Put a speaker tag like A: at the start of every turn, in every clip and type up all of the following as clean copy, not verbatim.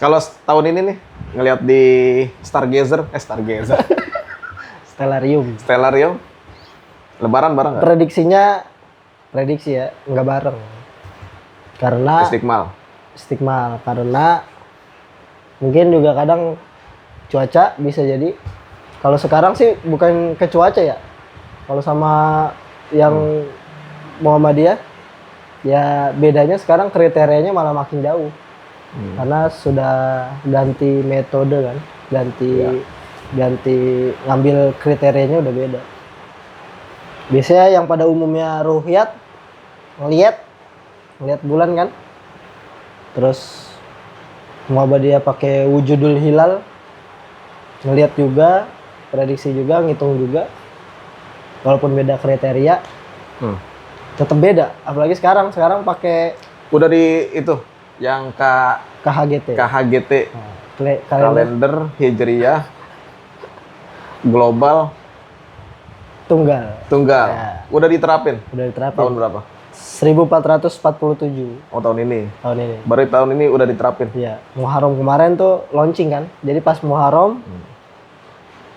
A: Kalau tahun ini nih ngelihat di Stargazer, Stellarium, Lebaran bareng nggak?
B: Prediksi ya, nggak bareng. Karena Istiqmal karena mungkin juga kadang cuaca bisa jadi. Kalau sekarang sih bukan ke cuaca ya. Kalau sama yang Muhammadiyah ya bedanya sekarang kriterianya malah makin jauh. Karena sudah ganti metode kan, ganti ngambil kriterianya udah beda. Biasanya yang pada umumnya ruhyat ngelihat bulan kan. Terus Muhammadiyah pakai wujudul hilal, ngelihat juga, prediksi juga, ngitung juga. Walaupun beda kriteria, tetap beda. Apalagi sekarang pakai
A: udah di itu yang KHGT, kalender Hijriyah global
B: tunggal.
A: Ya. Udah diterapin. Tahun berapa?
B: 1447.
A: Oh, tahun ini.
B: Baru
A: tahun ini udah diterapin.
B: Iya. Muharram kemarin tuh launching kan. Jadi pas Muharram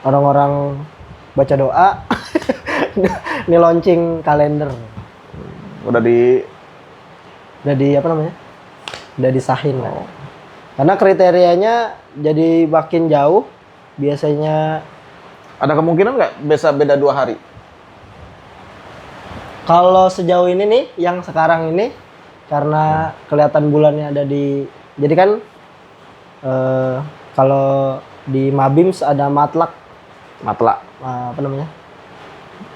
B: orang-orang baca doa ini launching kalender.
A: Udah di
B: apa namanya? Udah disahin lah. Karena kriterianya jadi makin jauh. Biasanya
A: ada kemungkinan nggak bisa beda 2 hari?
B: Kalau sejauh ini nih, yang sekarang ini karena kelihatan bulannya ada di, jadi kan kalau di Mabims ada matla, apa namanya?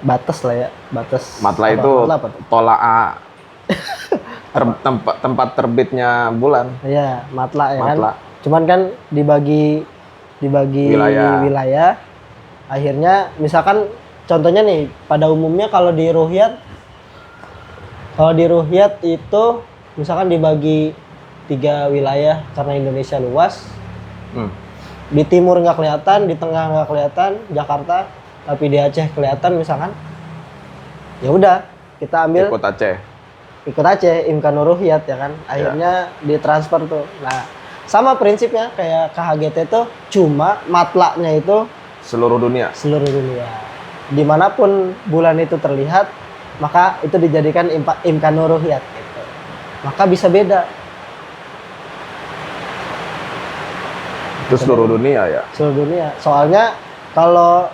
B: Batas lah ya, batas.
A: Matla itu tolak tempat terbitnya bulan.
B: Iya, matla ya kan. Cuman kan dibagi wilayah. Akhirnya misalkan contohnya nih, pada umumnya kalau di ruhyat itu misalkan dibagi 3 wilayah karena Indonesia luas. Di timur nggak kelihatan, di tengah nggak kelihatan, Jakarta, tapi di Aceh kelihatan misalkan. Ya udah, kita ambil ikut Aceh, imkanur ruhyat ya kan. Akhirnya ditransfer tuh. Nah, sama prinsipnya kayak KHGT tuh, cuma matlaknya itu
A: seluruh dunia.
B: Dimanapun bulan itu terlihat, maka itu dijadikan imkanur ruhyat gitu. Maka bisa beda.
A: Itu seluruh dunia ya?
B: Seluruh dunia. Soalnya kalau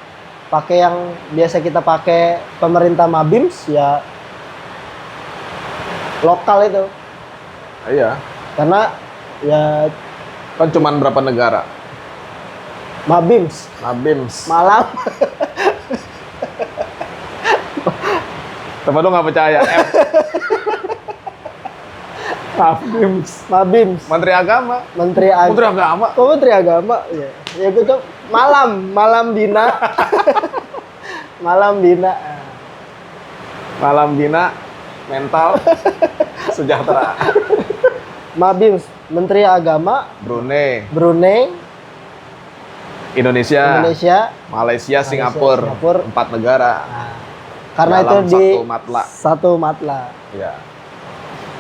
B: pakai yang biasa kita pakai pemerintah Mabims ya lokal itu.
A: Iya.
B: Karena ya
A: kan cuman berapa negara?
B: Mabims. Malam.
A: Temen lu nggak percaya?
B: Mabims.
A: Menteri Agama.
B: Oh, Menteri Agama. Ya gue coba malam bina.
A: Malam bina mental sejahtera.
B: Mabims, Menteri Agama Brunei,
A: Indonesia, Malaysia, Singapura. 4 negara.
B: Nah, karena itu di satu matla.
A: Ya.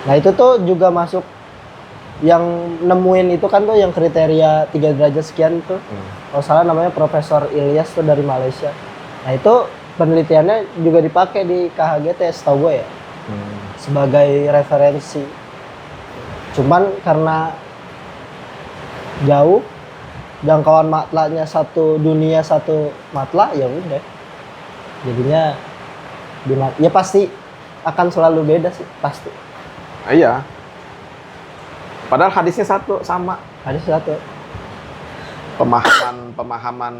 B: Nah, itu tuh juga masuk yang nemuin itu kan tuh yang kriteria 3 derajat sekian tuh. Kalau salah namanya Profesor Ilyas tuh dari Malaysia. Nah, itu penelitiannya juga dipakai di KHGT setahu gue ya. Sebagai referensi. Cuman karena jauh, jangkauan matlanya satu dunia satu matla, ya udah. Jadinya ya pasti akan selalu beda sih, pasti.
A: Iya. Padahal hadisnya sama.
B: Hadis satu.
A: Pemahaman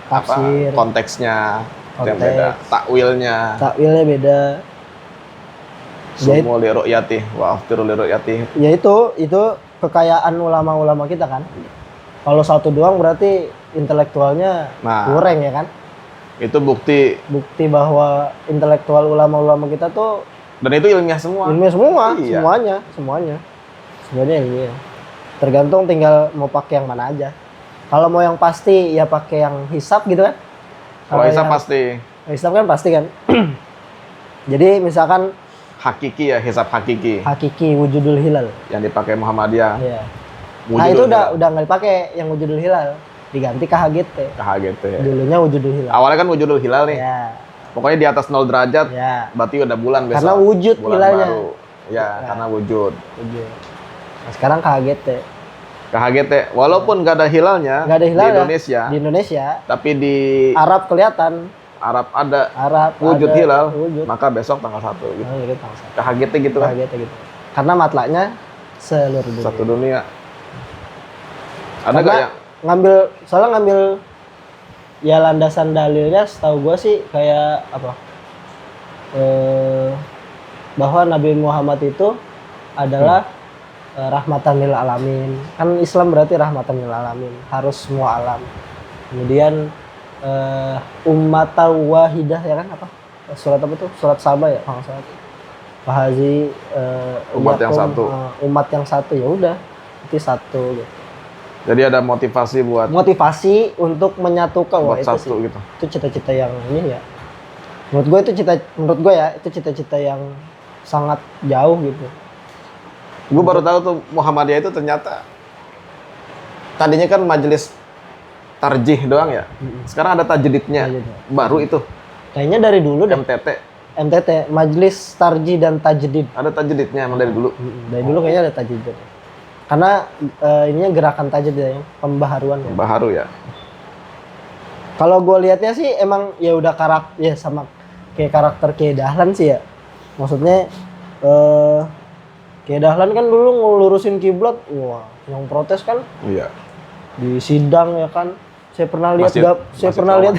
B: tafsir,
A: apa konteksnya yang beda, takwilnya
B: beda.
A: Sumu li ru'yati wa aftiru li ru'yati.
B: Ya itu kekayaan ulama-ulama kita kan. Kalau satu doang berarti intelektualnya kurang ya kan.
A: Itu bukti
B: bahwa intelektual ulama-ulama kita tuh,
A: dan itu ilmiah semua. Iya.
B: Semuanya ilmiah. Tergantung tinggal mau pakai yang mana aja. Kalau mau yang pasti ya pakai yang hisab gitu kan.
A: Kalau hisab pasti.
B: Hisab kan pasti kan. Jadi misalkan
A: hakiki ya, hisab hakiki
B: Hakiki wujudul hilal.
A: yang dipakai Muhammadiyah.
B: Iya.
A: Wujudul
B: Nah, itu
A: hilal.
B: udah nggak dipakai yang wujudul hilal. Diganti KHGT.
A: KHGT.
B: Dulunya wujudul hilal.
A: Awalnya kan wujudul hilal nih.
B: Ya.
A: Pokoknya di atas 0 derajat,
B: Ya.
A: berarti udah bulan besok.
B: Karena wujud
A: bulan
B: hilalnya.
A: baru. Ya, karena wujud.
B: Wujud. Nah, sekarang KHGT.
A: KHGT, walaupun nggak ada hilalnya
B: Nggak ada hilal
A: di Indonesia,
B: Di Indonesia.
A: tapi di
B: Arab kelihatan.
A: Arab ada
B: Arab
A: wujud
B: ada
A: hilal,
B: wujud.
A: maka besok tanggal 1 gitu.
B: Oh, gitu, bangsa.
A: KHGT gitu kan,
B: KHGT gitu. Karena matlaknya seluruh dunia.
A: satu dunia. Ada
B: Karena
A: nggak yang
B: soalnya ngambil ya landasan dalilnya setahu gua sih kayak apa? Bahwa Nabi Muhammad itu adalah rahmatan lil alamin. Kan Islam berarti rahmatan lil alamin, harus semua alam. Kemudian ummatan wahidah ya kan apa? Surat apa tuh? Surat Saba ya, kalau nggak salah. Fahazi
A: Umat yang satu.
B: Umat yang satu ya udah, itu satu gitu.
A: jadi ada motivasi buat
B: Motivasi untuk menyatukan wah,
A: buat
B: itu
A: satu
B: sih.
A: gitu.
B: Itu cita-cita yang ini ya. Menurut gue ya itu cita-cita yang sangat jauh gitu.
A: Gue baru tahu tuh Muhammadiyah itu ternyata tadinya kan majelis tarjih doang ya. Sekarang ada tajdidnya.
B: Tajdid.
A: Baru itu
B: Kayaknya dari dulu deh.
A: MTT.
B: MTT, Majelis Tarjih dan Tajdid.
A: Ada tajdidnya emang dari dulu.
B: Dari dulu kayaknya ada tajdid. Karena ininya gerakan tajdid ya, pembaharuan ya.
A: Baharu ya.
B: Kalau gue lihatnya sih emang ya udah karakter ya sama kayak karakter Kiai Dahlan sih ya. Maksudnya Kiai Dahlan kan dulu ngelurusin kiblat, wah, yang protes kan
A: Iya.
B: di sidang ya kan. Saya pernah lihat
A: Masjid
B: lihat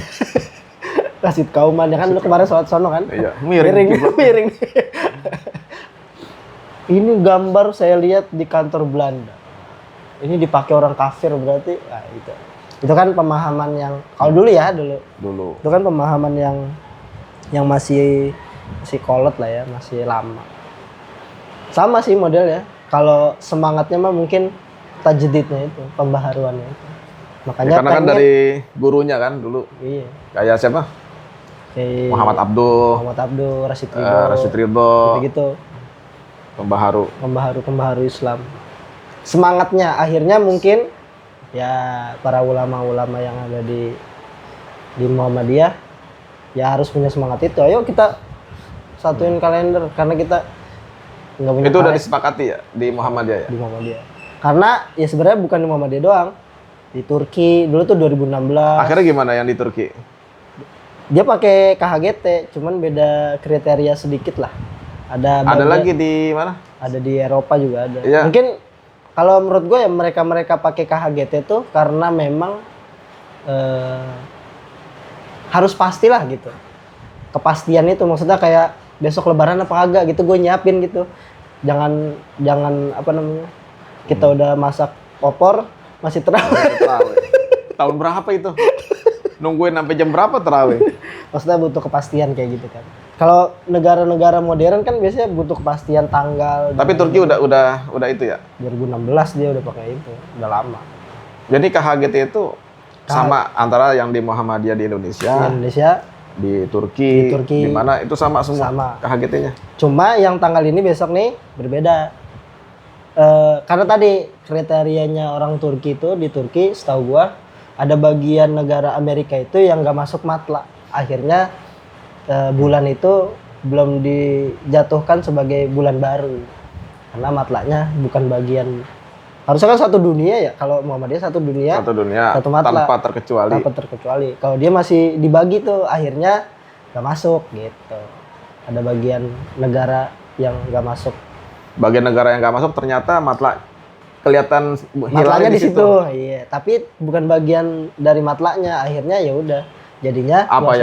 B: Masjid Kauman ya kan lu kemarin sholat sono kan?
A: Iya, miring kiblat.
B: miring. Ini gambar saya lihat di kantor Belanda. Ini dipakai orang kafir berarti, nah itu. Itu kan pemahaman yang kalau dulu ya
A: Dulu.
B: itu kan pemahaman yang masih kolot lah ya, masih lama. Sama sih model ya. Kalau semangatnya mah mungkin tajdidnya itu, pembaharuannya itu. Makanya
A: Karena kan dari gurunya kan dulu.
B: iya.
A: Kayak siapa?
B: Kayak
A: Muhammad
B: Abdul, Rashid Ridho,
A: Rashid Ridho,
B: gitu.
A: pembaharu
B: Islam. Semangatnya akhirnya mungkin ya para ulama-ulama yang ada di Muhammadiyah ya harus punya semangat itu. Ayo kita satuin kalender karena kita nggak punya
A: itu udah
B: kalender
A: disepakati ya di Muhammadiyah ya.
B: di Muhammadiyah. Karena ya sebenarnya bukan di Muhammadiyah doang. Di Turki dulu tuh 2016.
A: Akhirnya gimana yang di Turki?
B: Dia pakai KHGT, cuman beda kriteria sedikit lah. Ada
A: Lagi di mana?
B: Ada di Eropa juga ada.
A: Iya.
B: Mungkin kalau menurut gue ya mereka pakai KHGT tuh karena memang harus pastilah gitu. Kepastian itu maksudnya kayak besok Lebaran apa kagak gitu gue nyiapin gitu. Jangan apa namanya? Kita udah masak opor masih terawih.
A: Tahun berapa itu? Nungguin sampai jam berapa terawih?
B: Maksudnya butuh kepastian kayak gitu kan. Kalau negara-negara modern kan biasanya butuh kepastian tanggal.
A: Tapi Turki udah itu ya.
B: 2016 dia udah pakai itu, udah lama.
A: Jadi KHGT itu sama antara yang di Muhammadiyah di
B: Di
A: Indonesia,
B: Indonesia
A: di Turki,
B: Turki.
A: di mana itu sama semua
B: Sama.
A: KHGT-nya.
B: cuma yang tanggal ini besok nih berbeda. Karena tadi kriterianya orang Turki itu di Turki setahu gua ada bagian negara Amerika itu yang nggak masuk matla. Akhirnya bulan itu belum dijatuhkan sebagai bulan baru karena matlanya bukan bagian. Harusnya kan satu dunia ya, kalau Muhammadiyah satu dunia satu matla
A: tanpa terkecuali.
B: Kalau dia masih dibagi tuh akhirnya nggak masuk gitu. Ada bagian negara yang nggak masuk.
A: Bagian negara yang nggak masuk ternyata matla kelihatan
B: Matlanya
A: hilalnya
B: di situ. Iya, tapi bukan bagian dari matlanya. Akhirnya ya udah. Jadinya
A: Apa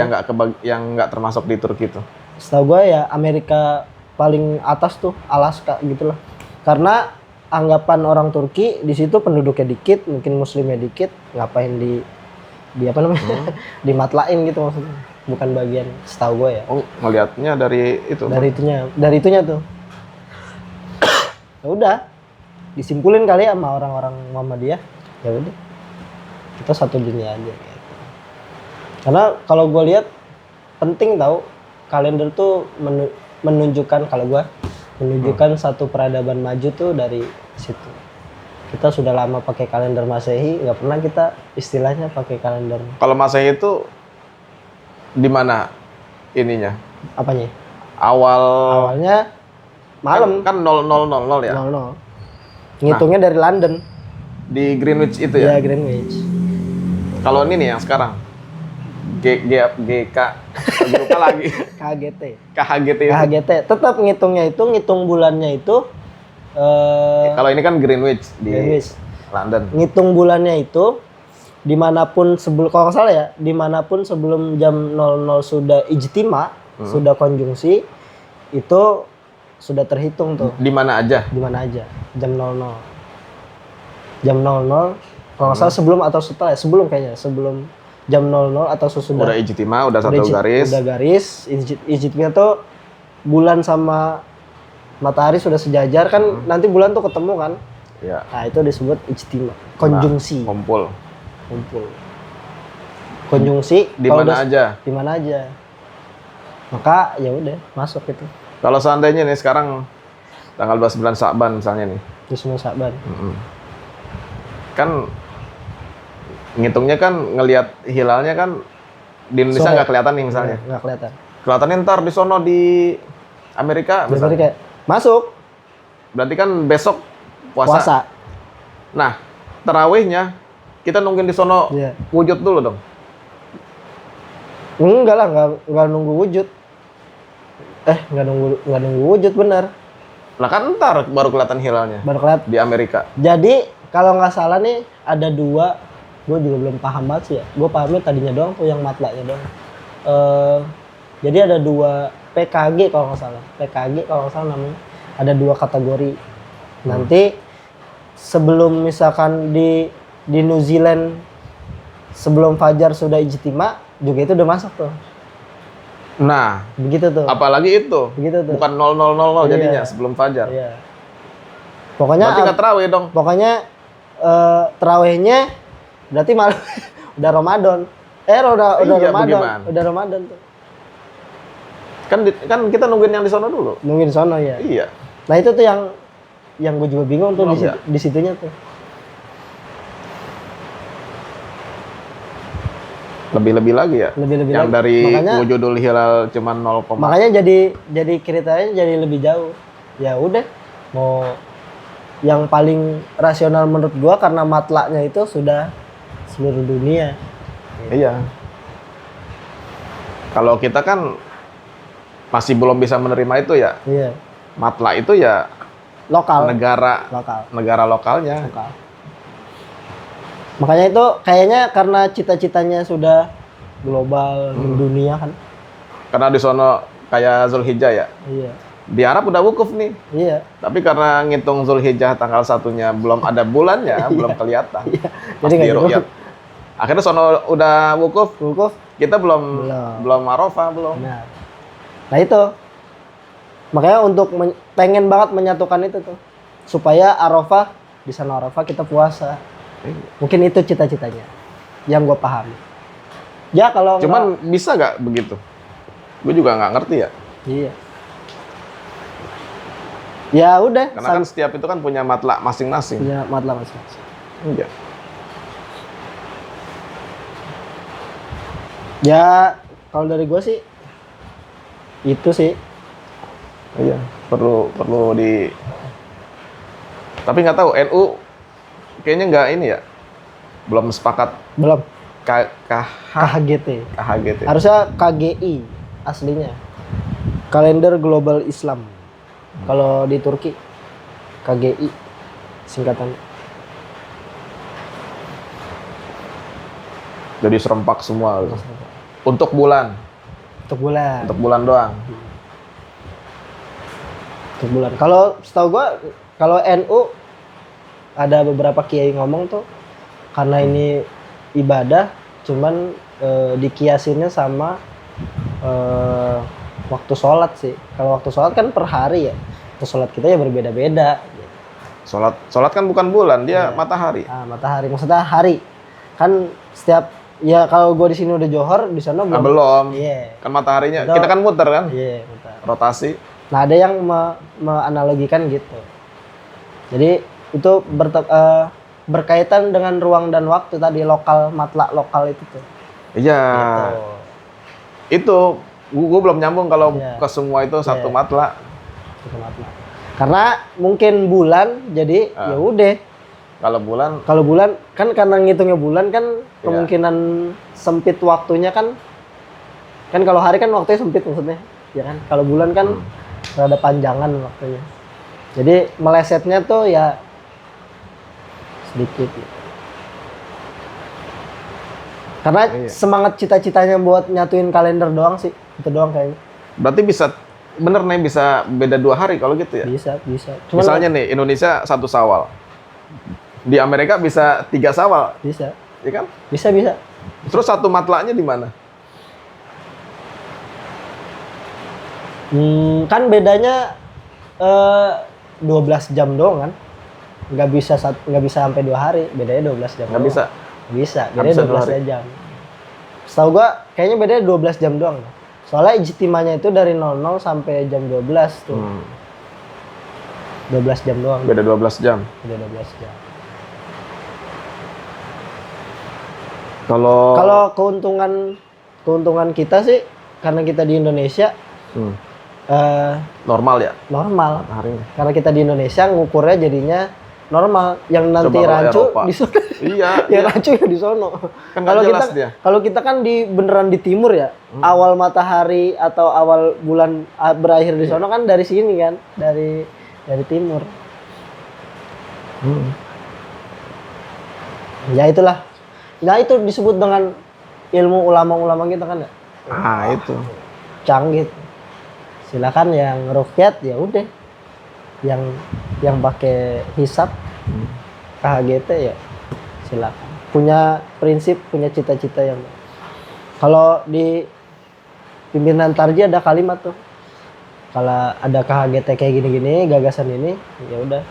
A: yang nggak termasuk di Turki itu?
B: setahu gue ya Amerika paling atas tuh Alaska gitu loh. Karena anggapan orang Turki di situ penduduknya dikit, mungkin muslimnya dikit, ngapain di apa namanya? Dimatlain gitu maksudnya. Bukan bagian setahu gue ya.
A: Oh, ngelihatnya dari itu.
B: Dari itunya tuh. Ya udah. Disimpulin kali ya sama orang-orang Muhammadiyah. Ya udah. Kita satu dunia aja gitu. Karena kalau gue lihat penting tahu kalender tuh menunjukkan kalau gua menunjukkan satu peradaban maju tuh dari situ. Kita sudah lama pakai kalender Masehi, nggak pernah kita istilahnya pakai kalender.
A: Kalau Masehi itu di mana ininya?
B: Apanya?
A: Awalnya
B: Malam
A: kan 0000 ya.
B: 00. Ngitungnya dari London.
A: Di Greenwich itu
B: Ya,
A: ya.
B: Greenwich.
A: Kalau ini nih yang sekarang GK lupa lagi.
B: KHGT.
A: KHGT itu.
B: KHGT. Tetap ngitungnya itu, ngitung bulannya itu
A: Kalau ini kan Greenwich di
B: Greenwich.
A: London.
B: Ngitung bulannya itu dimanapun sebelum, kalau nggak salah ya, dimanapun sebelum jam 00 sudah ijtima, sudah konjungsi, itu sudah terhitung tuh.
A: Di mana aja?
B: Di mana aja, jam 00. Jam 00, kalau nggak salah sebelum atau setelah ya, sebelum kayaknya, sebelum jam 00 atau sesudah.
A: Udah ijtima, udah satu garis.
B: Udah garis, ijtimnya tuh bulan sama matahari sudah sejajar kan, nanti bulan tuh ketemu kan.
A: Ya.
B: Nah, itu disebut ijtima, konjungsi.
A: Kumpul.
B: Kumpul. Konjungsi
A: Di
B: kalau
A: mana aja?
B: Di mana aja. Maka ya udah masuk itu.
A: Kalau seandainya nih sekarang tanggal 29 Sa'ban misalnya nih.
B: Di semua Sa'ban.
A: Kan ngitungnya kan ngelihat hilalnya kan di Indonesia
B: Sore.
A: nggak kelihatan nih misalnya.
B: Nggak kelihatan.
A: Kelihatannya ntar di sono di Amerika
B: Berarti
A: misalnya.
B: kayak masuk
A: Berarti kan besok puasa.
B: puasa.
A: Nah, tarawihnya kita nungguin di sono
B: Iya.
A: wujud dulu dong.
B: Enggak lah, enggak nunggu wujud. Enggak nunggu wujud bener.
A: Nah kan ntar baru kelihatan hilalnya
B: Baru kelihatan.
A: di Amerika.
B: Jadi kalau nggak salah nih ada dua, gue juga belum paham banget sih ya. Gue pahamnya tadinya doang tuh yang matlaknya doang. Jadi ada dua PKG kalau nggak salah. PKG kalau nggak salah namanya. Ada dua kategori. Nanti sebelum misalkan di New Zealand sebelum fajar sudah ijtima juga itu udah masuk tuh.
A: Nah,
B: Begitu tuh.
A: apalagi itu.
B: Begitu tuh.
A: Bukan 0000
B: Iya.
A: jadinya sebelum fajar.
B: Iya. Pokoknya
A: Berarti nggak tarawih dong.
B: Pokoknya terawihnya berarti malam udah Ramadan. Udah
A: Iya,
B: Ramadan.
A: bagaimana?
B: Udah Ramadan tuh.
A: Kan kita nungguin yang di sono dulu.
B: Nungguin sono ya.
A: Iya.
B: Nah itu tuh yang gue juga bingung tuh
A: Belum ya?
B: di situnya tuh.
A: Lebih-lebih lagi ya.
B: Lebih-lebih
A: Yang
B: lagi.
A: dari
B: Makanya-
A: wujudul hilal cuma 0,
B: Makanya jadi kriterianya jadi lebih jauh. Ya udah, mau yang paling rasional menurut gua karena matlaknya itu sudah seluruh dunia.
A: iya. Kalau kita kan masih belum bisa menerima itu ya.
B: Iya,
A: Matla itu ya
B: lokal.
A: negara lokalnya.
B: Lokal. Makanya itu kayaknya karena cita-citanya sudah global dunia kan.
A: Karena di sono kayak Zulhijjah ya.
B: Iya.
A: Di Arab udah wukuf nih.
B: Iya.
A: Tapi karena ngitung Zulhijjah tanggal 1-nya belum ada bulannya, belum kelihatan. Pas
B: Jadi
A: di
B: nggak
A: ru'yat. Akhirnya sono udah wukuf,
B: Wukuf.
A: kita belum Arafah belum.
B: Benar. Nah itu. Makanya untuk pengen banget menyatukan itu tuh. Supaya Arafah, di sana Arafah kita puasa. Mungkin itu cita-citanya. Yang gue pahami. Ya kalau
A: Cuman bisa nggak begitu? Gue juga nggak ngerti ya.
B: iya. Ya udah.
A: Karena kan setiap itu kan punya matlak masing-masing.
B: punya matlak masing-masing.
A: Iya.
B: Ya kalau dari gue sih itu sih.
A: Iya. Perlu di. Tapi nggak tahu NU kayaknya nggak ini ya. Belum sepakat
B: Belum.
A: KHGT.
B: KHGT. Harusnya KGI aslinya. Kalender Global Islam. Kalau di Turki KGI singkatannya.
A: Jadi serempak semua. Untuk bulan.
B: Untuk bulan.
A: Untuk bulan doang.
B: Untuk bulan. Kalau setahu gua kalau NU ada beberapa kiai ngomong tuh karena ini ibadah cuman dikiasinnya sama waktu sholat sih. Kalau waktu sholat kan per hari ya. Waktu sholat kita ya berbeda-beda.
A: Sholat kan bukan bulan, dia matahari.
B: Ah, matahari maksudnya hari. Kan setiap ya kalau gue di sini udah johor, di sana belum.
A: Belum.
B: Iya.
A: Kan mataharinya,
B: Betul.
A: kita kan muter kan,
B: Iya, bentar.
A: rotasi.
B: Nah, ada yang menganalogikan gitu. Jadi itu berkaitan dengan ruang dan waktu tadi, matlak lokal itu tuh.
A: Iya.
B: Gitu.
A: Itu gua belum nyambung kalau
B: Iya.
A: ke semua itu satu
B: Iya.
A: matlak.
B: Satu matlak. Karena mungkin bulan, jadi ya udah.
A: Kalau bulan
B: Kan karena ngitungnya bulan kan
A: Iya.
B: kemungkinan sempit waktunya kan kalau hari kan waktunya sempit maksudnya, ya kan. Kalau bulan kan rada panjangan waktunya. Jadi melesetnya tuh ya sedikit. Karena
A: Iya.
B: semangat cita-citanya buat nyatuin kalender doang sih, itu doang kayaknya.
A: berarti bener nih bisa beda 2 hari kalau gitu ya.
B: Bisa. Cuman
A: Misalnya nih Indonesia 1 Syawal. Di Amerika bisa 3 Syawal,
B: bisa.
A: ya kan?
B: Bisa.
A: Terus satu matlaknya di mana?
B: Kan bedanya 12 jam doang kan. Nggak bisa sampai 2 hari, bedanya 12 jam.
A: Nggak
B: doang.
A: bisa.
B: Bisa,
A: Nggak
B: bedanya
A: bisa 2
B: 12
A: hari.
B: jam. Setahu gua kayaknya bedanya 12 jam doang. Soalnya ijtimanya itu dari 00 sampai jam 12 tuh. 12 jam doang.
A: Beda 12 jam.
B: Beda 12 jam.
A: Kalau
B: Keuntungan kita sih karena kita di Indonesia
A: normal ya
B: normal.
A: harinya.
B: Karena kita di Indonesia ngukurnya jadinya normal. Yang nanti
A: Coba kalau
B: rancu
A: Eropa.
B: di sono.
A: Iya.
B: Yang rancu ya di sono.
A: Kan nggak jelas dia.
B: Kalau kita kan beneran di timur ya. Awal matahari atau awal bulan berakhir di sono kan dari sini kan, dari timur. Ya itulah. Nah itu disebut dengan ilmu ulama-ulama kita kan ya.
A: Ah itu.
B: Canggih. Silakan yang rukyat ya udah. Yang pakai hisab KHGT ya silakan. Punya prinsip, punya cita-cita yang kalau di pimpinan Tarji ada kalimat tuh. Kalau ada KHGT kayak gini-gini, gagasan ini, ya udah.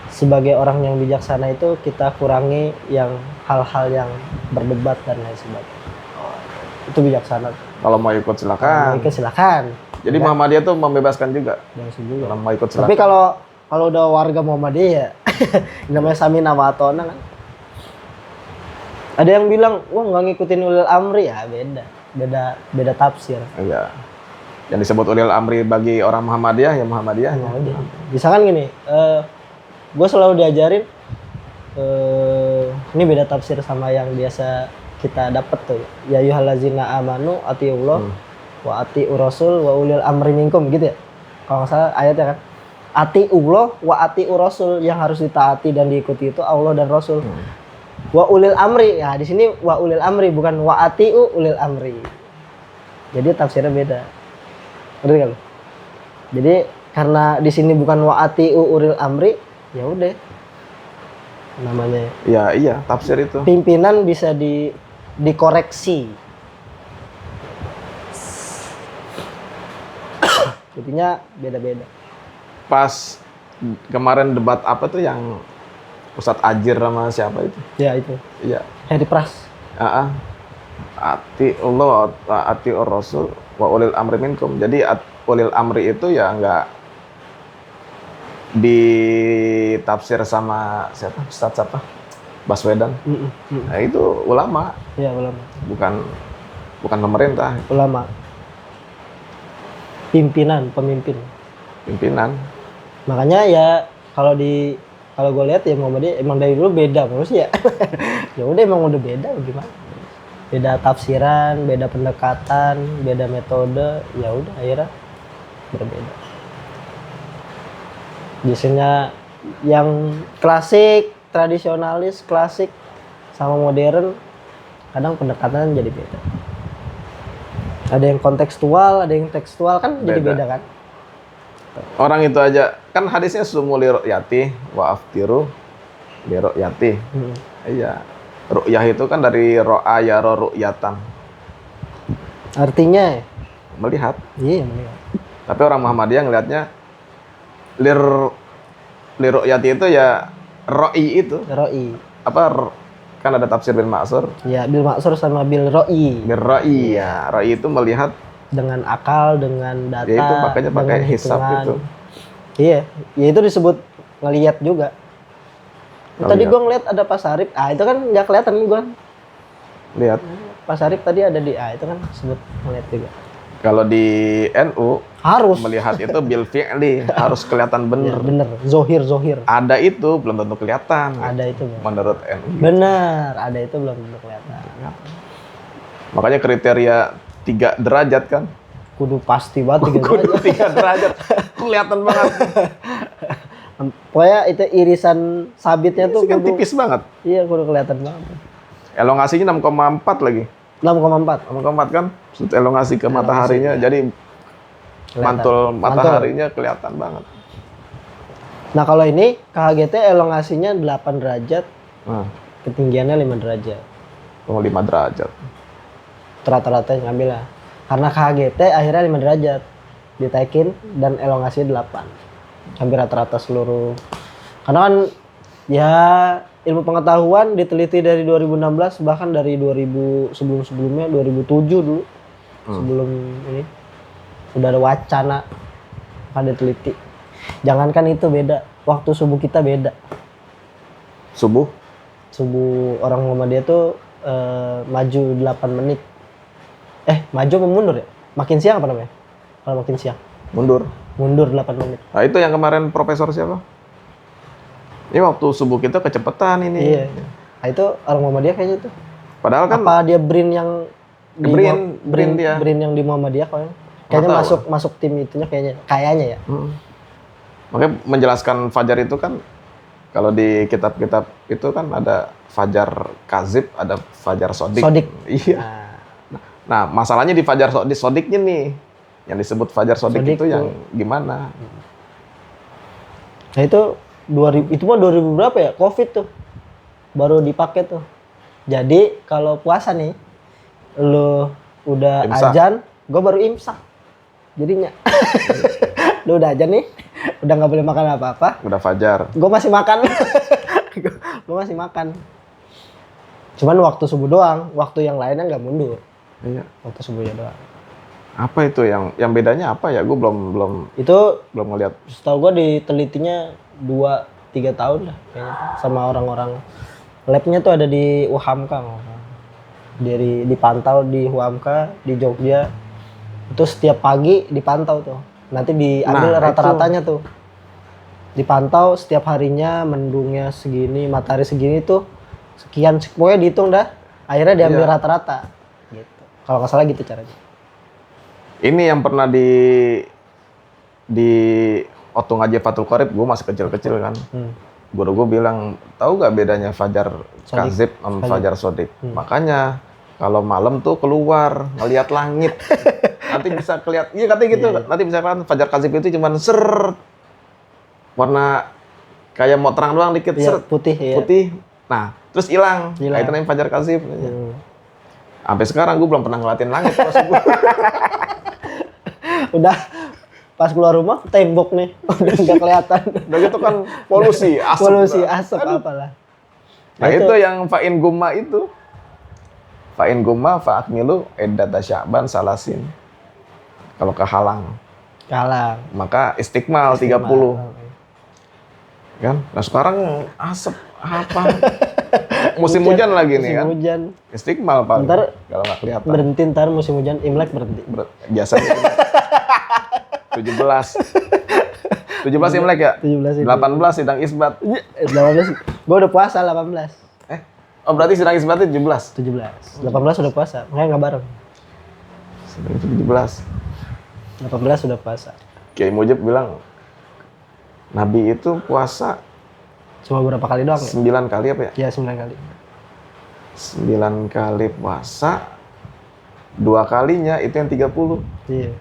B: Sebagai orang yang bijaksana itu kita kurangi yang hal-hal yang berdebat dan lain sebagainya. Itu bijaksana.
A: Kalau mau ikut silakan.
B: Silakan.
A: Jadi Muhammadiyah tuh membebaskan juga.
B: Juga.
A: Kalau mau ikut silakan.
B: Tapi kalau udah warga Muhammadiyah ya namanya Samina wa Atona kan. Ada yang bilang, wah nggak ngikutin ulil amri ya beda tafsir.
A: Iya. Yang disebut ulil amri bagi orang Muhammadiyah ya Muhammadiyah.
B: Misalkan gini, gue selalu diajarin ini beda tafsir sama yang biasa kita dapat tuh. Ya ayyuhallazina amanu atiullah wa atiur rasul wa ulil amri minkum gitu ya. Kalau nggak salah ayatnya kan. Atiullah wa atiur rasul, yang harus ditaati dan diikuti itu Allah dan Rasul. Wa ulil amri, ya di sini wa ulil amri bukan wa atiu ulil amri. Jadi tafsirnya beda. Ngerti kan? Jadi karena di sini bukan wa atiu ulil amri, ya udah. Namanya.
A: Ya iya, tafsir itu.
B: Pimpinan bisa dikoreksi. Jadinya beda-beda.
A: Pas kemarin debat apa tuh yang Ustadz Ajir sama siapa itu?
B: Ya itu.
A: Iya.
B: Hedi Pras.
A: Ati Allah, ati Rasul, wa ulil amri minkum. Jadi ulil amri itu ya enggak ditafsir sama siapa? Ustadz siapa? Baswedan. Nah, itu ulama.
B: Iya, ulama.
A: Bukan pemerintah.
B: Ulama. Pemimpin. Makanya ya kalau gue lihat ya Muhammadiyah emang dari dulu beda manusia. Ya udah emang udah beda gimana? Beda tafsiran, beda pendekatan, beda metode, ya udah akhirnya berbeda. Biasanya yang klasik, tradisionalis, klasik sama modern kadang pendekatan jadi beda. Ada yang kontekstual, ada yang tekstual kan jadi beda kan?
A: Orang itu aja kan hadisnya sumuli ru'yati wa aftiru bi ru'yati. Iya. Ru'yah itu kan dari ro'a yara ru'yatan.
B: Artinya
A: Melihat.
B: iya melihat.
A: Tapi orang Muhammadiyah ngelihatnya lir ru'yati itu ya ro'i itu.
B: Ro'i.
A: Kan ada tafsir bil ma'sur.
B: Ya bil ma'sur sama bil ro'i.
A: Bil ro'i ya. Ro'i itu melihat
B: dengan akal, dengan data,
A: Ya itu makanya pakai
B: dengan
A: hisab
B: hitungan.
A: itu.
B: Iya, ya itu disebut ngelihat juga.
A: Oh,
B: Tadi
A: lihat.
B: gua ngeliat ada Pasarip, itu kan nggak kelihatan gua.
A: Lihat.
B: Pasarip tadi ada di itu kan disebut ngelihat juga.
A: Kalau di NU
B: Harus.
A: melihat itu bil fi'li, harus kelihatan
B: Ya,
A: bener.
B: bener, zohir.
A: Ada itu belum tentu kelihatan.
B: Ada itu, Bang.
A: Menurut NU.
B: Bener, ada itu belum tentu kelihatan.
A: Makanya kriteria 3 derajat kan.
B: Kudu pasti banget 3
A: Kudu
B: derajat.
A: 3 derajat. Kelihatan banget.
B: Pokoknya itu irisan sabitnya tuh
A: Ini kan
B: kudu,
A: tipis banget.
B: iya kudu kelihatan banget.
A: Elongasinya 6,4 lagi.
B: 6,4.
A: 6,4 kan. Elongasi ke mataharinya. Jadi mantul mataharinya kelihatan banget.
B: Nah kalau ini KHGT elongasinya 8 derajat,
A: Nah,
B: ketinggiannya 5 derajat.
A: 5 derajat.
B: Rata-rata ngambil lah. Karena KHGT akhirnya 5 derajat ditaikin dan elongasinya 8. Hampir rata-rata seluruh. Karena kan ya ilmu pengetahuan diteliti dari 2016 bahkan dari 2000 sebelum-sebelumnya 2007 dulu. Sebelum ini udah ada wacana ada teliti. Jangankan itu beda, waktu subuh kita beda.
A: Subuh
B: Subuh orang Muhammadiyah tuh maju 8 menit. Maju apa mundur ya? Makin siang apa namanya? Kalau makin siang.
A: mundur.
B: Mundur 8 menit.
A: Nah, itu yang kemarin profesor siapa? Ini waktu subuh kita kecepatan ini.
B: Iya. Nah, itu orang Muhammadiyah kayaknya itu.
A: Padahal kan
B: Apa dia BRIN yang
A: BRIN dia.
B: BRIN yang di Muhammadiyah kayaknya.
A: Nggak
B: Kayaknya
A: tahu.
B: masuk tim itunya kayaknya ya.
A: Makanya menjelaskan fajar itu kan kalau di kitab-kitab itu kan ada fajar kazib, ada fajar sodik.
B: Sodik.
A: Iya. Nah, masalahnya di fajar sodiknya nih. Yang disebut fajar sodik
B: Sodik
A: itu
B: tuh.
A: yang gimana?
B: Nah itu 2000 itu mah 2000 berapa ya? Covid tuh. Baru dipakai tuh. Jadi kalau puasa nih lu udah
A: Imsak.
B: azan, gua baru imsak. Jadinya lu udah azan nih, udah nggak boleh makan apa-apa.
A: Udah fajar.
B: Gua masih makan. Gua masih makan. Cuman waktu subuh doang, waktu yang lainnya nggak mundur.
A: Iya.
B: Waktu subuhnya doang.
A: Apa itu yang bedanya apa ya? Gue belum
B: Itu
A: ngeliat.
B: setahu gua ditelitinya 2-3 tahun lah kayaknya sama orang-orang. Labnya tuh ada di UHAMKA. Dipantau di UHAMKA di Jogja. Itu setiap pagi dipantau tuh. Nanti diambil
A: Nah,
B: rata-ratanya tuh. Dipantau setiap harinya, mendungnya segini, matahari segini tuh sekian, pokoknya dihitung dah. Akhirnya diambil
A: Iya.
B: rata-rata. Gitu. Kalau nggak salah gitu caranya.
A: Ini yang pernah di waktu ngaji Fathul Qorib, gue masih kecil-kecil kan. Guru gue bilang, tahu gak bedanya fajar
B: Sodik.
A: kazib sama fajar sodik? Makanya kalau malam tuh keluar ngelihat langit, nanti bisa kelihatan. Iya katanya gitu. Nanti bisa kelihatan fajar kazib itu cuman warna kayak mau terang doang dikit,
B: Iya, putih ya.
A: putih. Nah, terus hilang. Nah, itu namanya fajar kazib. Sampai sekarang gue belum pernah ngeliatin langit pas subuh.
B: Udah pas keluar rumah tembok nih udah nggak kelihatan.
A: Udah gitu kan polusi, asap.
B: Polusi
A: juga.
B: asap
A: Aduh.
B: apalah.
A: Nah itu yang fa'in gumma itu. Fa'in gumma fa'akmilu eddata sya'ban salasin. Kalau kehalang,
B: Kalah.
A: maka istiqmal 30. Kan? Nah sekarang asap apa? Musim hujan lagi nih kan?
B: Musim hujan.
A: Istiqmal paling.
B: Ntar
A: kalau nggak kelihatan.
B: Berhenti ntar musim hujan Imlek berhenti.
A: Biasanya 17 Imlek ya?
B: 17 itu.
A: 18 sidang isbat.
B: 18. Gua udah puasa 18.
A: Oh berarti sidang isbatnya 17?
B: 17. 18 udah puasa. Makanya nggak bareng.
A: Sidang 17.
B: 18 udah puasa.
A: Kiai Mujib bilang Nabi itu puasa
B: Cuma berapa kali doang ya?
A: 9 kali apa ya?
B: Ya 9 kali.
A: 9 kali puasa, 2 kalinya itu yang 30.
B: Iya.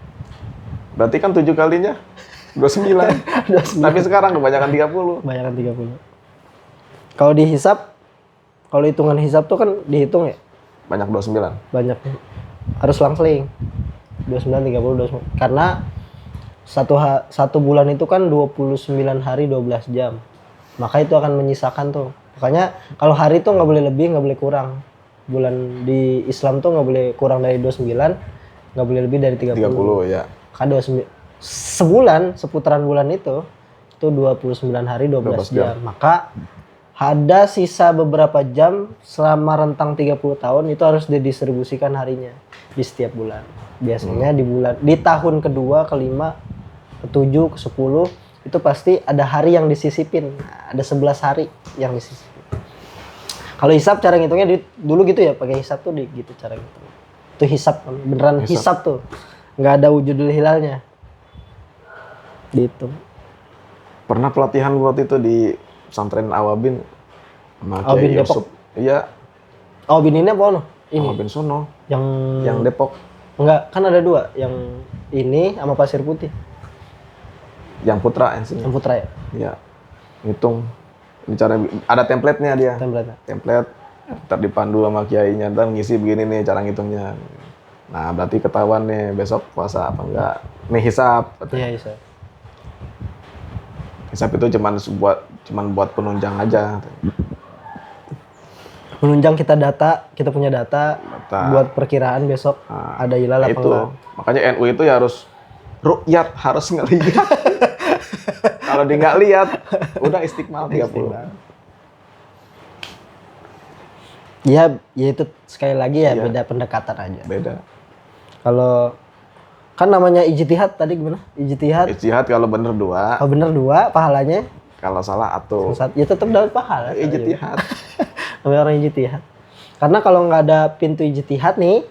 A: Berarti kan 7 kalinya 29. Tapi sekarang kebanyakan 30.
B: Kebanyakan 30. Kalau dihisap, kalau hitungan hisap tuh kan dihitung ya
A: Banyak 29.
B: banyak. Harus selang-seling. 29, 30, 29. Karena satu bulan itu kan 29 hari 12 jam. Maka itu akan menyisakan tuh. Makanya kalau hari tuh nggak boleh lebih, nggak boleh kurang. Bulan di Islam tuh nggak boleh kurang dari 29. nggak boleh lebih dari 30.
A: 30 ya.
B: Kan sebulan, seputaran bulan itu 29 hari 12 jam. Maka ada sisa beberapa jam selama rentang 30 tahun itu harus didistribusikan harinya di setiap bulan. Biasanya di tahun kedua, kelima, ke-7, ke-10 itu pasti ada hari yang disisipin. Nah, ada 11 hari yang disisipin. Kalau hisap cara ngitungnya dulu gitu ya, pakai hisap tuh gitu cara ngitungnya. Itu hisap beneran hisap tuh. Nggak ada wujudul hilalnya. Gitu.
A: Pernah pelatihan waktu itu di pesantren Awabin sama
B: Awabin
A: Kiai
B: Depok?
A: Yusuf. Iya.
B: Awabin ini apa no? Ini.
A: Awabin sono.
B: Yang
A: Depok.
B: enggak, kan ada dua. Yang ini sama Pasir Putih.
A: Yang Putra yang sini.
B: Yang Putra ya?
A: Iya. Hitung. Bicara ada template-nya dia. Template. Ntar dipandu sama kiainya, ntar ngisi begini nih cara ngitungnya. Nah, berarti ketahuan nih besok puasa apa enggak. Nih hisap.
B: Iya, hisap.
A: Hisap itu cuman buat penunjang aja.
B: Penunjang kita punya data. Buat perkiraan besok ada hilal apa enggak.
A: Makanya NU itu ya harus ru'yat, harus ngelihat. Kalau dia nggak lihat, udah istiqmal 30.
B: Ya itu sekali lagi ya, beda pendekatan aja.
A: Beda.
B: Kalau kan namanya ijtihad tadi gimana?
A: Ijtihad kalau bener 2.
B: Kalau bener 2 pahalanya.
A: Kalau salah atau
B: ya tetap dapat pahala.
A: Ijtihad.
B: Namanya orang ijtihad. Karena kalau nggak ada pintu ijtihad nih,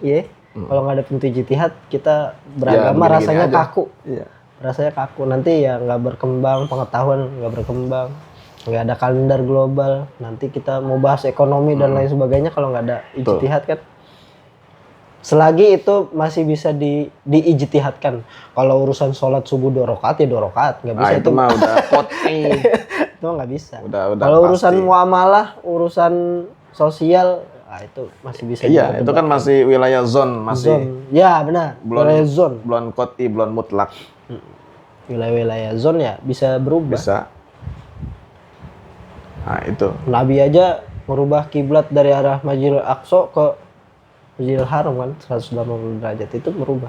B: kalau nggak ada pintu ijtihad kita beragama rasanya kaku.
A: Iya.
B: Rasanya kaku, nanti ya nggak berkembang, pengetahuan nggak berkembang, nggak ada kalender global, nanti kita mau bahas ekonomi dan lain sebagainya kalau nggak ada ijtihad kan. Selagi itu masih bisa diijtihadkan. Kalau urusan sholat subuh 2 rakaat ya 2 rakaat, nggak bisa itu
A: mah udah qot'i.
B: Itu mah nggak bisa.
A: Kalau
B: Kalau urusan muamalah, urusan sosial, itu masih bisa.
A: Iya, itu kan masih wilayah zone masih.
B: Ya benar. Wilayah zone.
A: Belum qot'i, belum mutlak.
B: Wilayah-wilayah zone ya bisa berubah.
A: Bisa. Nah itu.
B: Nabi aja merubah kiblat dari arah Masjidil Aqsa ke Masjidil Haram kan 180 derajat, itu merubah.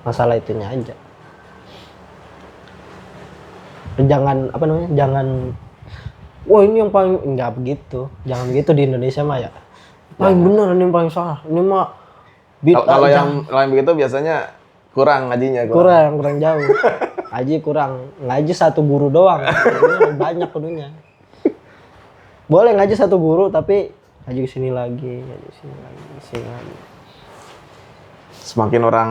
B: Masalah itunya aja. Jangan wah ini yang paling, enggak begitu. Jangan begitu di Indonesia mah ya. Paling bener ini yang paling salah. Ini mah
A: kalau yang lain begitu biasanya kurang ngajinya.
B: Kurang jauh. Ngaji kurang. Ngaji 1 guru doang. Banyak kudunya. Boleh ngaji 1 guru tapi ngaji ke sini lagi, sini lagi.
A: Semakin orang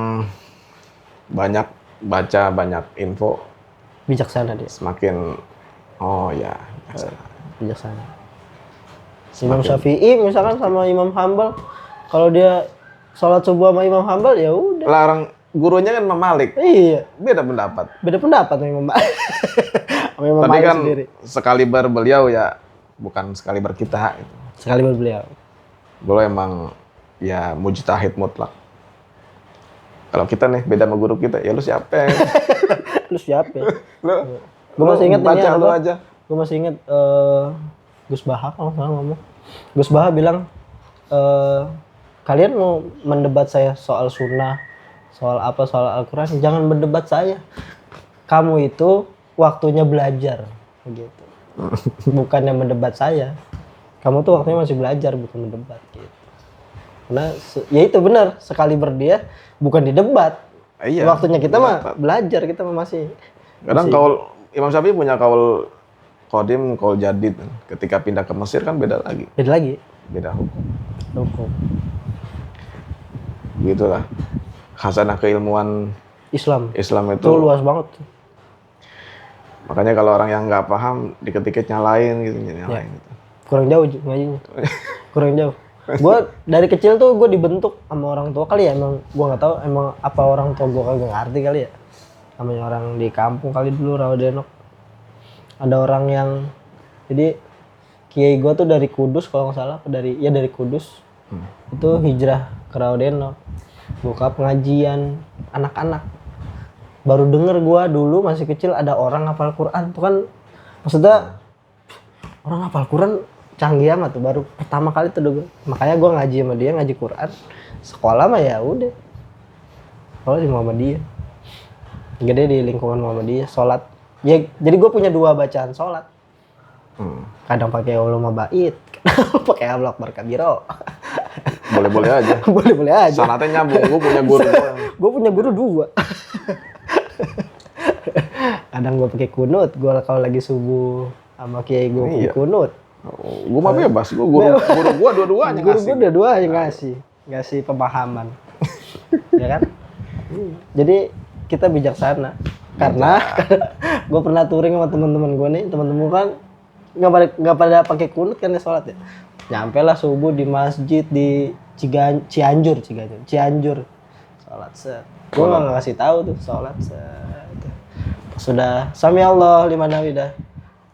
A: banyak baca, banyak info,
B: bijaksana dia.
A: Semakin
B: bijaksana. Imam Syafi'i misalkan sama Imam Hambal, kalau dia sholat subuh sama Imam Hambal ya udah.
A: Larang gurunya kan Imam Malik.
B: Iya.
A: Beda pendapat
B: sama Imam Malik.
A: Tapi kan sendiri. Sekaliber beliau ya bukan sekaliber kita. Gitu.
B: Sekaliber beliau.
A: Beliau emang ya mujtahid mutlak. Kalau kita nih beda sama guru kita, ya lu siapa?
B: Lu siapa?
A: Gue
B: masih ingat
A: baca lu aja.
B: Gue masih ingat Gus Baha kalau salah ngomong. Gus Baha bilang kalian mau mendebat saya soal sunnah, soal Al-Quran, jangan berdebat saya. Kamu itu waktunya belajar, gitu. Bukannya mendebat saya. Kamu tuh waktunya masih belajar, bukan mendebat, gitu. Karena ya itu benar, sekali berdia bukan didebat.
A: Iya,
B: waktunya kita mah belajar, kita mah masih.
A: Kadang kaul Imam Syafi'i punya kaul qadim, kaul jadid. Ketika pindah ke Mesir kan beda lagi. Beda hukum. Gitulah. Khasanah keilmuan Islam itu
B: luas banget.
A: Makanya kalau orang yang nggak paham dikit-dikit nyalain gitu.
B: Kurang jauh ngajinya. Kurang jauh. Gue dari kecil tuh gue dibentuk sama orang tua kali ya, emang gue nggak tahu emang apa orang tua gue kagak ngerti kali ya. Namanya orang di kampung kali dulu Rawadenok. Ada orang yang jadi kiai gue tuh dari Kudus kalau nggak salah, dari Kudus. Itu hijrah ke Rawadenok. Buka pengajian anak-anak. Baru denger gua dulu masih kecil ada orang hafal Quran. Itu kan maksudnya orang hafal Quran canggih amat tuh, baru pertama kali tuh dulu. Makanya gua ngaji sama dia, ngaji Quran. Sekolah mah ya udah. Sekolah di Muhammadiyah. Gede di lingkungan Muhammadiyah, sholat. Ya, jadi gue punya 2 bacaan sholat. Kadang pakai ulama bait, kadang pakai Allah Akbar kabiro.
A: Boleh-boleh aja.
B: Boleh-boleh aja.
A: Sanatnya nyambung, gue punya guru doang.
B: Gue punya guru 2. Kadang gue pakai kunut, gue kalau lagi subuh sama kiai gue pakai kunut.
A: Gue mah bebas, guru gue dua-duanya
B: Guru
A: ngasih.
B: gue dua-duanya ngasih pemahaman. Ya kan? Jadi kita bijaksana. Karena gue pernah touring sama teman-teman gue nih, teman-teman kan nggak pada pakai kunut kan ya sholat ya. Nyampe lah subuh di masjid di Cianjur sholat set. Gue nggak ngasih tahu tuh sholat set. Sudah sami Allah liman hamidah.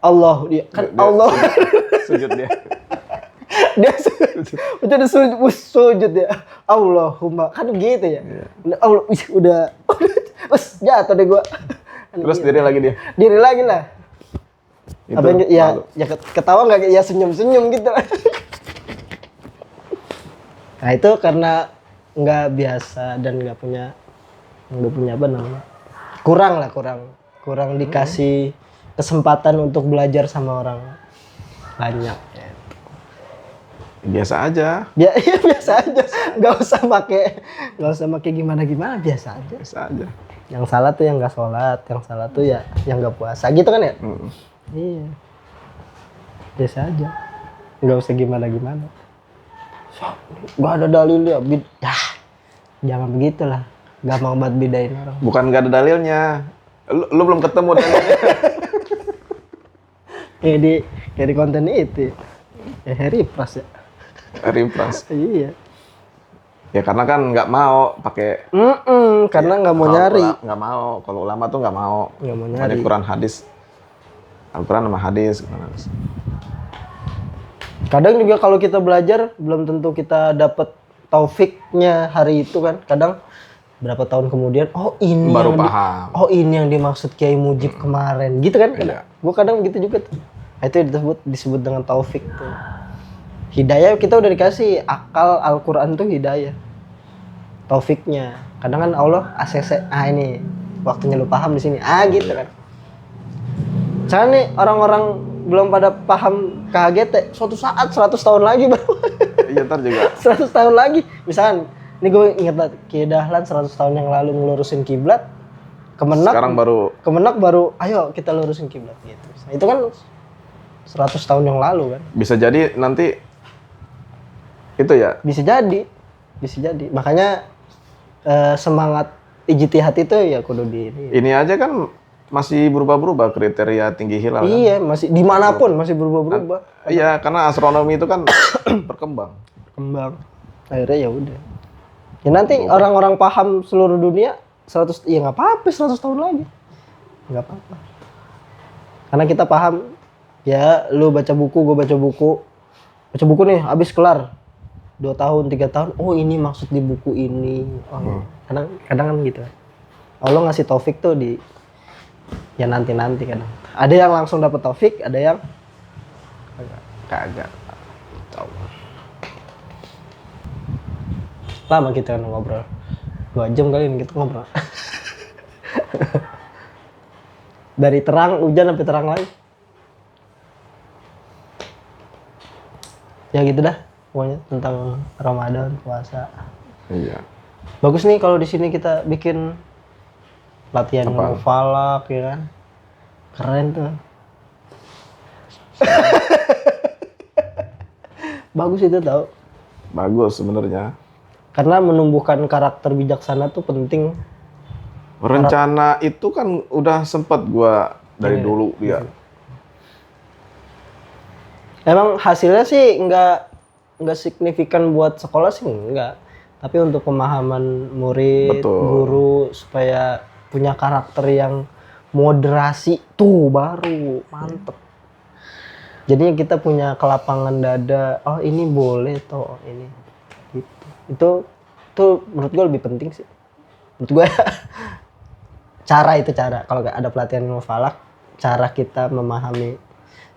B: Allah dia kan Allah
A: sujud dia.
B: Dia udah sujud ya. Allahumma kan gitu ya. Allah udah jatuh deh gua.
A: Terus diri lagi dia.
B: Diri lagi lah.
A: Itu,
B: apa yang ya ketawa nggak ya senyum gitu. Nah itu karena nggak biasa dan nggak punya apa namanya, kurang dikasih kesempatan untuk belajar sama orang banyak.
A: Biasa aja.
B: Ya iya biasa aja, nggak usah pakai gimana biasa aja.
A: Biasa aja.
B: Yang salah tuh yang nggak sholat, yang salah tuh ya yang nggak puasa gitu kan ya. Iya biasa aja, nggak usah gimana nggak ada dalilnya jangan begitulah, gampang banget bedain orang.
A: Bukan nggak ada dalilnya, lu belum ketemu dalilnya.
B: kayak di konten itu ya Harry Pras ya.
A: Harry Pras.
B: Iya
A: Ya karena kan nggak mau pakai.
B: Karena nggak mau nyari.
A: Nggak mau, kalau ulama tuh nggak mau
B: nyari.
A: Banyak Quran hadis, Al-Quran sama hadis.
B: Kadang juga kalau kita belajar belum tentu kita dapat taufiknya hari itu kan. Kadang berapa tahun kemudian, ini
A: baru paham.
B: Ini yang dimaksud Kiai Mujib kemarin, gitu kan?
A: Iya.
B: Gue kadang gitu juga tuh. Itu disebut dengan taufik tuh. Hidayah kita udah dikasih akal Al-Quran tuh hidayah. Taufiknya. Kadang kan Allah ACC, ini waktunya lu paham di sini. Gitu kan. Misalnya nih orang-orang belum pada paham KHGT, suatu saat 100 tahun lagi baru.
A: Iya ntar juga.
B: 100 tahun lagi. Misalkan, ini gue inget banget, Kiai Dahlan 100 tahun yang lalu ngelurusin kiblat.
A: Sekarang
B: baru, ayo kita lurusin kiblat gitu. Nah, itu kan 100 tahun yang lalu kan.
A: Bisa jadi nanti itu ya.
B: Bisa jadi. Makanya semangat ijtihad itu ya kudu di ini.
A: Ini aja kan masih berubah-berubah kriteria tinggi hilal.
B: Iya,
A: kan?
B: masih dimanapun masih berubah-berubah.
A: Iya, karena astronomi itu kan berkembang.
B: Akhirnya ya udah. Ya nanti orang-orang paham seluruh dunia 100, ya nggak apa-apa 100 tahun lagi. Nggak apa-apa. Karena kita paham, ya lu baca buku, gue baca buku. Baca buku nih, habis kelar. 2 tahun, 3 tahun, ini maksud di buku ini. Kadang kan gitu. Allah ngasih taufik tuh di ya nanti kadang. Ada yang langsung dapat taufik, ada yang kagak. Lama kita kan ngobrol. 2 jam kali ini kita ngobrol. Dari terang hujan sampai terang lagi. Ya gitu dah. Pokoknya tentang Ramadan, puasa.
A: Iya.
B: Bagus nih kalau di sini kita bikin latihan ilmu falak ya kan. Keren tuh. Bagus itu tau.
A: Bagus sebenarnya.
B: Karena menumbuhkan karakter bijaksana tuh penting.
A: Rencana itu kan udah sempet gua dari dulu dia.
B: Emang hasilnya sih nggak signifikan buat sekolah sih enggak. Tapi untuk pemahaman murid, guru supaya punya karakter yang moderasi tuh baru mantep. Jadinya kita punya kelapangan dada. Ini boleh toh ini. Gitu. Itu menurut gue lebih penting sih. Menurut gue cara. Kalau nggak ada pelatihan ilmu falak, cara kita memahami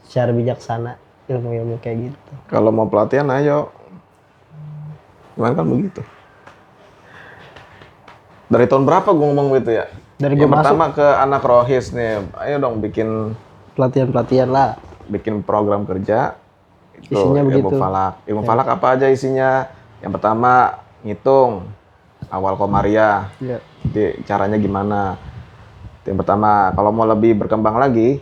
B: secara bijaksana ilmu-ilmu kayak gitu.
A: Kalau mau pelatihan ayo. Cuman kan begitu. Dari tahun berapa gue ngomong gitu ya?
B: Dari
A: Yang
B: gue masuk
A: pertama ke anak Rohis nih, ayo dong bikin
B: pelatihan lah.
A: program kerja. Itu
B: Isinya
A: ilmu
B: begitu.
A: falak. Ilmu falak apa aja isinya? Yang pertama ngitung awal komariah.
B: Iya.
A: Jadi caranya gimana? Itu yang pertama. Kalau mau lebih berkembang lagi,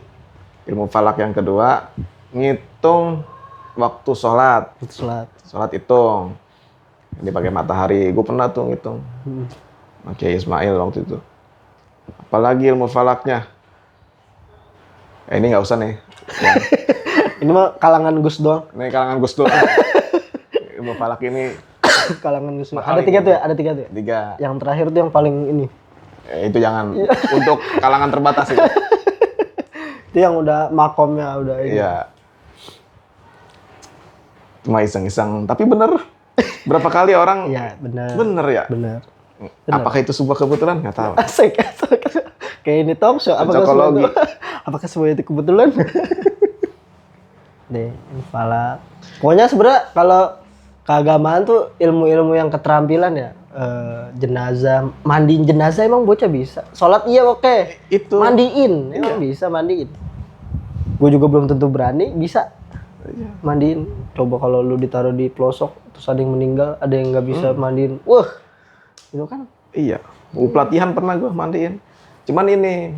A: ilmu falak yang kedua ngitung waktu sholat.
B: Sholat.
A: Sholat hitung. Ini pakai matahari. Gue pernah tuh ngitung. Pakai Ismail waktu itu. Apalagi ilmu falaknya. Ini nggak usah nih.
B: Ini mah kalangan Gus doang.
A: Ini kalangan Gus Dur. Ilmu falak ini
B: Kalangan Gus.
A: Mahal
B: Ada 3
A: ini.
B: tuh ya, ada 3 tuh ya.
A: 3.
B: Yang terakhir tuh yang paling ini.
A: Itu jangan untuk kalangan terbatas itu.
B: Itu yang udah makomnya udah ini.
A: Iya. Cuma iseng-iseng, tapi bener. Berapa kali orang
B: Iya, benar.
A: bener ya?
B: Benar.
A: Apakah itu sebuah kebetulan? Nggak tahu.
B: Asik. Kayak ini talk show.
A: Cocokologi.
B: Apakah semua itu kebetulan? Deh, falak. Pokoknya sebenarnya kalau keagamaan tuh ilmu-ilmu yang keterampilan ya. Jenazah, mandiin jenazah emang bocah bisa. Sholat iya oke.
A: Itu.
B: Mandiin, emang bisa mandiin. Gue juga belum tentu berani, bisa. Mandiin. Coba kalau lu ditaruh di pelosok, terus ada yang meninggal, ada yang nggak bisa mandiin. Wah, itu kan.
A: Iya. Pelatihan pernah gue mandiin. Cuman ini,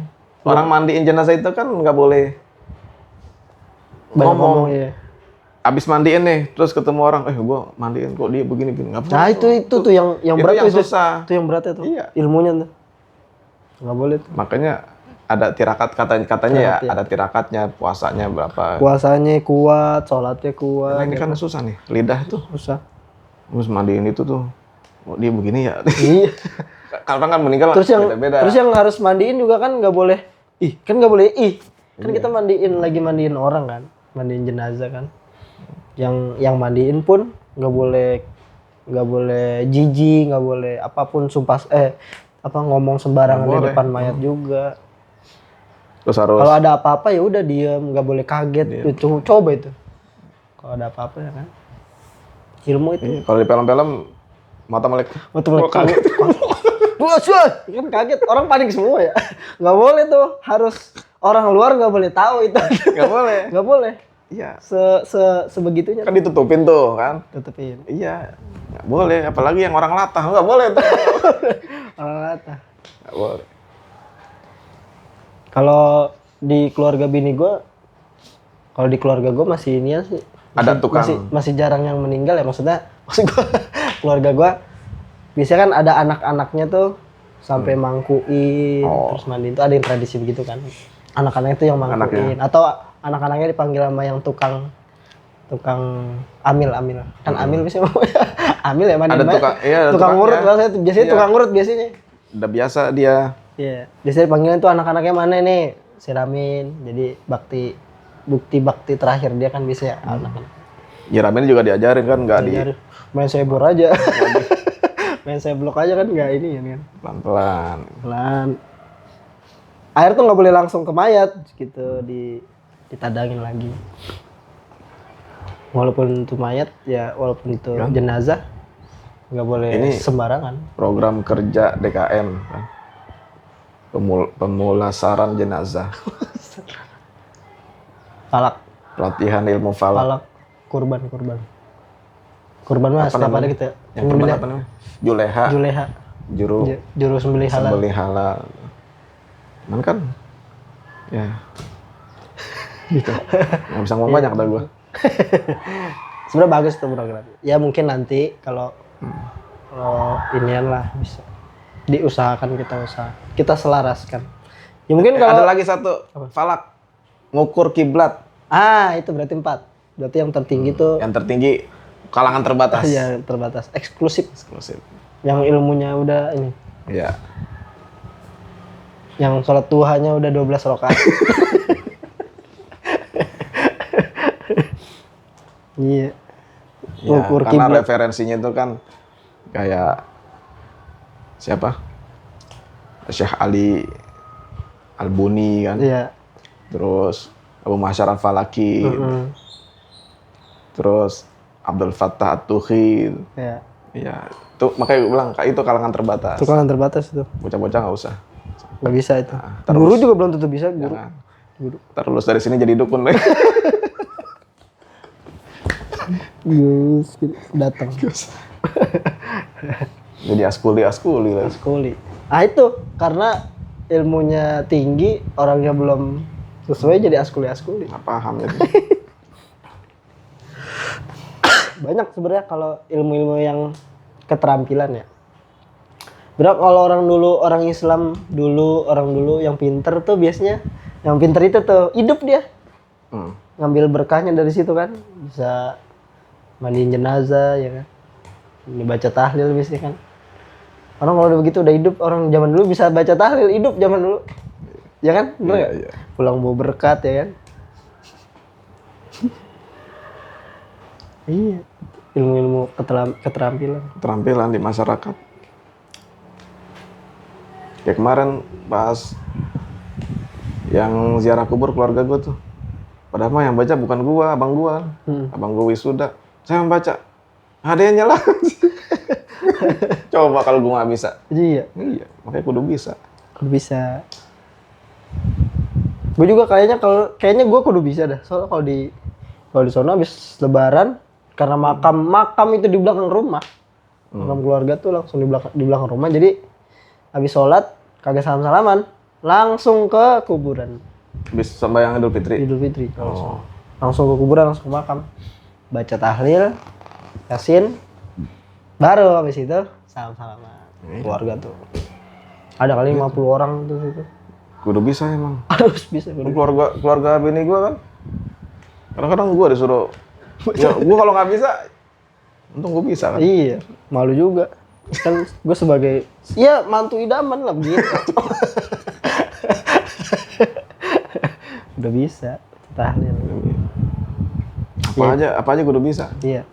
A: orang mandiin jenazah itu kan nggak boleh
B: Banyak
A: ngomong.
B: ya.
A: Abis mandiin nih, terus ketemu orang, gue mandiin kok dia begini-begini. Nggak boleh
B: Nah
A: tuh.
B: itu tuh yang
A: Itu
B: berat
A: yang
B: tuh.
A: susah.
B: Itu yang beratnya tuh.
A: Iya.
B: Ilmunya tuh. Nggak boleh tuh.
A: Makanya ada tirakat katanya ya,
B: Tirakat, ya.
A: ada tirakatnya, puasanya berapa.
B: Puasanya kuat, sholatnya kuat.
A: Karena ini kan susah nih, lidah tuh.
B: Susah.
A: Terus mandiin itu tuh, oh, dia begini ya.
B: Iya.
A: Kalau orang kan meninggal beda-beda.
B: Terus yang harus mandiin juga kan nggak boleh. Kan nggak boleh. Kan kita lagi mandiin orang kan, mandiin jenazah kan. Yang mandiin pun nggak boleh jijik, nggak boleh apapun sumpah ngomong sembarangan di depan mayat juga.
A: Terus harus
B: Kalau ada apa-apa ya udah diem, nggak boleh kaget. Itu coba itu. Kalau ada apa-apa ya kan. Ilmu itu.
A: iya, kalau di film-film mata melek.
B: Betul kaget. Bos, kan kaget. Orang panik semua ya. Nggak boleh tuh. Harus orang luar nggak boleh tahu itu.
A: Nggak boleh.
B: Nggak boleh.
A: Iya.
B: Sebegitunya.
A: Kan ditutupin tuh kan.
B: Tutupin.
A: Iya. Nggak boleh. Apalagi yang orang latah. Nggak boleh tuh.
B: Orang latah.
A: Nggak boleh.
B: Kalau di keluarga bini gue, kalau di keluarga gue masih ini ya sih.
A: Ada tukang.
B: Masih jarang yang meninggal ya. Maksud gue keluarga gue biasanya kan ada anak-anaknya tuh sampai mangkuin, terus mandiin tuh ada yang tradisi begitu kan. Anak-anaknya tuh yang mangkuin atau anak-anaknya dipanggil sama yang tukang amil kan amil biasanya amil ya mandiin.
A: Ada tukang, iya, ada
B: tukang ngurut
A: tukangnya.
B: biasanya tukang ngurut biasanya.
A: Udah biasa dia.
B: Iya, biasanya panggilan tuh anak-anaknya mana nih? Siramin. Jadi bukti bakti terakhir dia kan bisa anak-anak.
A: Ya ramen juga diajarin kan, nggak di
B: Main sebor aja. Main seblok aja kan nggak ini ya kan.
A: pelan-pelan.
B: Pelan. Air tuh nggak boleh langsung ke mayat gitu, ditadangin lagi. Walaupun itu mayat ya, walaupun itu jenazah nggak boleh
A: Ini
B: sembarangan.
A: Program kerja DKM kan. Pemulasaran jenazah.
B: Falak.
A: Pelatihan ilmu falak.
B: Kurban mas, setiap hari kita
A: Yang kurban apa namanya? Juleha.
B: Juru sembelih halal.
A: Sembelih halal. Cuman kan, ya, gitu. Nggak bisa ngomong banyak kata gue.
B: Sebenarnya bagus tuh program. Ya mungkin nanti kalau inian lah bisa diusahakan, kita selaraskan. Ya mungkin kalau
A: ada lagi satu falak ngukur kiblat.
B: Itu berarti 4. Berarti yang tertinggi tuh
A: Yang tertinggi kalangan terbatas.
B: ya terbatas, eksklusif.
A: Eksklusif.
B: Yang ilmunya udah ini.
A: Iya.
B: Yang sholat duhanya udah 12 rakaat. Iya.
A: Ya,
B: Ukur
A: karena
B: kiblat.
A: referensinya itu kan kayak siapa? Syekh Ali Al-Buni kan.
B: Iya.
A: Terus Abu Mahsyar Al-Falaki. Terus Abdul Fattah At-Tuhi.
B: Iya.
A: Iya, tuh makanya gue bilang itu kalangan terbatas.
B: Itu kalangan terbatas itu.
A: Bocah-bocah nggak usah.
B: Nggak bisa itu.
A: terus.
B: Guru juga belum tentu bisa, guru.
A: Jangan.
B: Guru.
A: Ntar lulus dari sini jadi dukun lagi.
B: Gus datang.
A: Jadi askuli lah.
B: Sekali. Ah itu karena ilmunya tinggi, orangnya belum sesuai jadi askuli.
A: Nggak paham ya.
B: Banyak sebenarnya kalau ilmu-ilmu yang keterampilan ya. Berat kalau orang Islam dulu, orang dulu yang pinter tuh biasanya, yang pinter itu tuh hidup dia. Ngambil berkahnya dari situ kan. Bisa mandiin jenazah ya kan. Ini baca tahlil biasanya kan. Orang kalau udah begitu udah hidup, orang zaman dulu bisa baca tahlil hidup zaman dulu. Ya kan? Bener nggak?
A: Iya.
B: Pulang bawa berkat ya kan. Iya. Ilmu-ilmu keterampilan
A: di masyarakat. Kayak kemarin pas yang ziarah kubur keluarga gue tuh. Padahal mah yang baca bukan gua, abang gua. Abang gua wisuda. Saya membaca. Ada yang nyala. Coba kalau gua nggak bisa.
B: Iya,
A: Makanya kudu bisa.
B: bisa. Gue juga kayaknya gue kudu bisa dah. Soalnya kalau di sana habis lebaran karena makam itu di belakang rumah. Makam keluarga tuh langsung di belakang rumah. Jadi habis sholat kagak salam-salaman, langsung ke kuburan.
A: Habis sembahyang Idul Fitri.
B: Langsung ke kuburan, langsung ke makam. Baca tahlil, Yasin, baru habis itu salam-salaman. Keluarga tuh. Ada kali 50 orang tuh situ.
A: Kudu bisa emang.
B: Harus bisa.
A: Keluarga bini gua kan. Kadang-kadang gua disuruh. Ya, gua kalau nggak bisa, untung gua bisa kan.
B: Iya, malu juga. Kan gue sebagai mantu idaman lah begitu. Udah bisa tahlil.
A: Apa aja kudu bisa.
B: Iya.